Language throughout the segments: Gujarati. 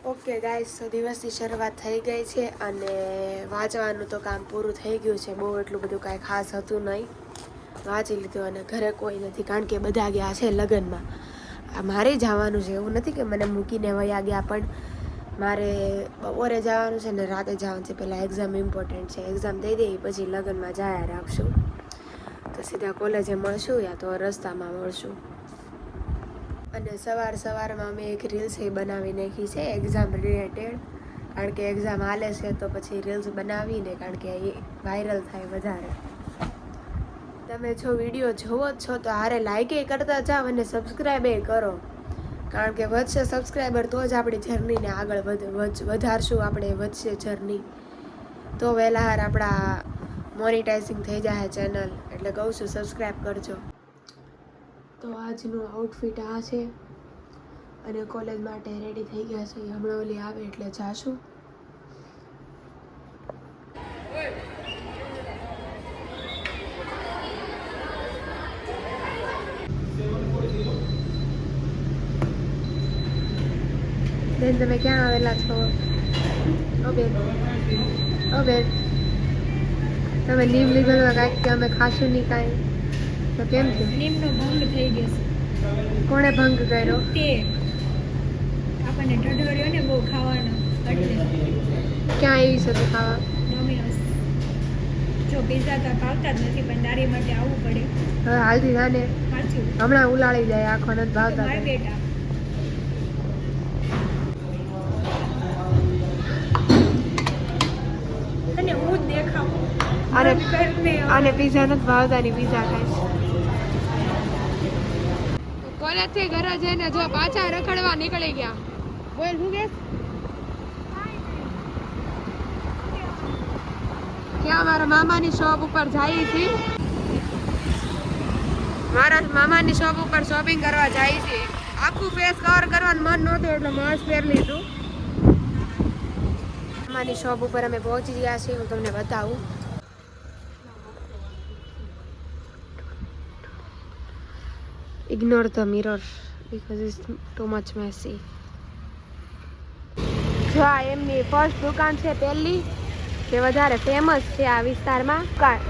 ઓકે ગાઈસ, તો દિવસની શરૂઆત થઈ ગઈ છે અને વાંચવાનું તો કામ પૂરું થઈ ગયું છે. બહુ એટલું બધું કાંઈ ખાસ હતું નહીં. વાંચી લીધું અને ઘરે કોઈ નથી, કારણ કે બધા ગયા છે લગ્નમાં. મારે જવાનું છે, એવું નથી કે મને મૂકીને વયા ગયા, પણ મારે બપોરે જવાનું છે ને રાતે જવાનું છે. પહેલાં એક્ઝામ ઇમ્પોર્ટન્ટ છે, એક્ઝામ દઈ દઈએ પછી લગ્નમાં જાયા રાખશું. તો સીધા કોલેજે મળશું યા તો રસ્તામાં મળશું. અને સવારમાં મેં એક રીલ્સ બનાવી નાખી છે એક્ઝામ રિલેટેડ, કારણ કે એક્ઝામ હાલે છે તો પછી રીલ્સ બનાવીને, કારણ કે એ વાયરલ થાય વધારે. તમે જો વિડીયો જોવો જ છો તો હારે લાઈક કરતા જાઓ અને સબસ્ક્રાઈબ કરો, કારણ કે વધશે સબસ્ક્રાઈબર તો જ આપણી જર્નીને આગળ વધારશું. આપણે વધશે જર્ની તો વહેલા હાર આપણા મોનિટાઇઝિંગ થઈ જાય ચેનલ. એટલે કહું છું સબસ્ક્રાઈબ કરજો. તો આજનું આઉટફિટ આ છે અને કોલેજ માટે રેડી થઈ ગયા છે. હમણાં ઓલી આવે એટલે જાશું. બેન, તમે ક્યાં આવેલા છો? ઓ બેન, ઓ બેન, તમે લીવ લીધો તો કાંઈક કે અમે ખાશું નહીં કાંઈ, તો કેમ થયું? નિયમનો ભંગ થઈ ગયો છે. કોણે ભંગ કર્યો? તે આપણને ઢઢોળ્યો ને બહુ ખાવાનો, એટલે ક્યાં આવી છે તો ખાવા? ડોમિનોઝ. જો પિઝા તો ભાવતા જ નથી, પણ તારી માટે આવવું પડે. હવે હાલથી જાને, સાચું. હમણાં ઉલાળી જાય, આખો નથી ભાવતા. માર બેટા અને હું જ દેખાવું આને પીઝા નથી ભાવતા ની પીઝા ખાઈશ. કોલેજ થી ઘરે જઈને જો પાછા રખડવા નીકળી ગયા. બોલ શું કે? ક્યાં મારા મામાની શોપ ઉપર જાય છે. મારા મામાની શોપ ઉપર શોપિંગ કરવા જાય છે. આખું ફેસ કવર કરવાનું મન નહોતું એટલે માસ્ક પહેરી લીધું. મામાની શોપ ઉપર અમે પહોંચી ગયા છીએ, હું તમને બતાવું. Ignore the mirror because it's too much messy. જો આ એમની ફર્સ્ટ દુકાન છે, પહેલી જે વધારે ફેમસ છે આ વિસ્તારમાં.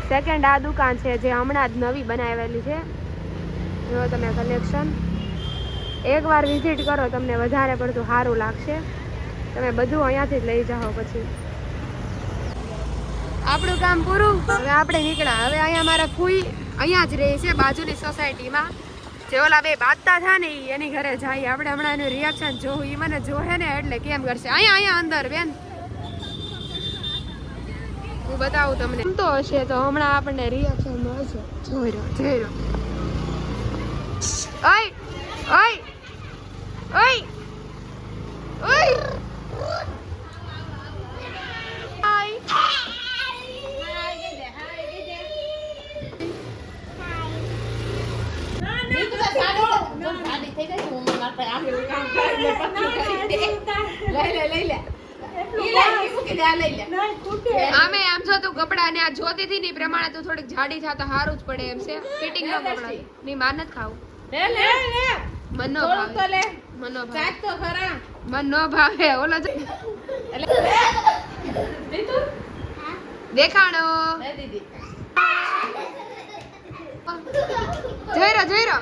સેકન્ડ આ દુકાન છે જે હમણાં જ નવી બનાવેલી છે. જો તમે કલેક્શન એકવાર વિઝિટ કરો, તમને વધારે પડતું સારું લાગશે. તમે બધું અહીંયાથી જ લઈ જાઓ. પછી આપણું કામ પૂરું, હવે આપણે નીકળ્યા. હવે અહીંયા મારા ફૂઈ અહીંયા જ રહે છે બાજુની સોસાયટીમાં. જે ઓલા બે બાદતા થા ને એની ઘરે જાય. આપણે હમણાં એનું રિએક્શન જોવું. એ મને જોહે ને એટલે કેમ કરશે. અહીંયા અંદર બેન હું બતાવું તમને. તો હશે તો હમણાં આપણને રિએક્શન મળશે. જોઈ રહ્યો ઓય ઓય ઓય ઓય. આમે આમ જો તું કપડા ને આ જોતી હતી ને પ્રમાણે તું થોડીક જાડી થા તો સારું જ પડે એમ છે. ફિટિંગ નો કપડા ની માર નથી ખાવું. મન નો ભાવે, મન નો ભાવે તો ખરા, મન નો ભાવે. ઓલો દેખાણો જોઈ રહ્યો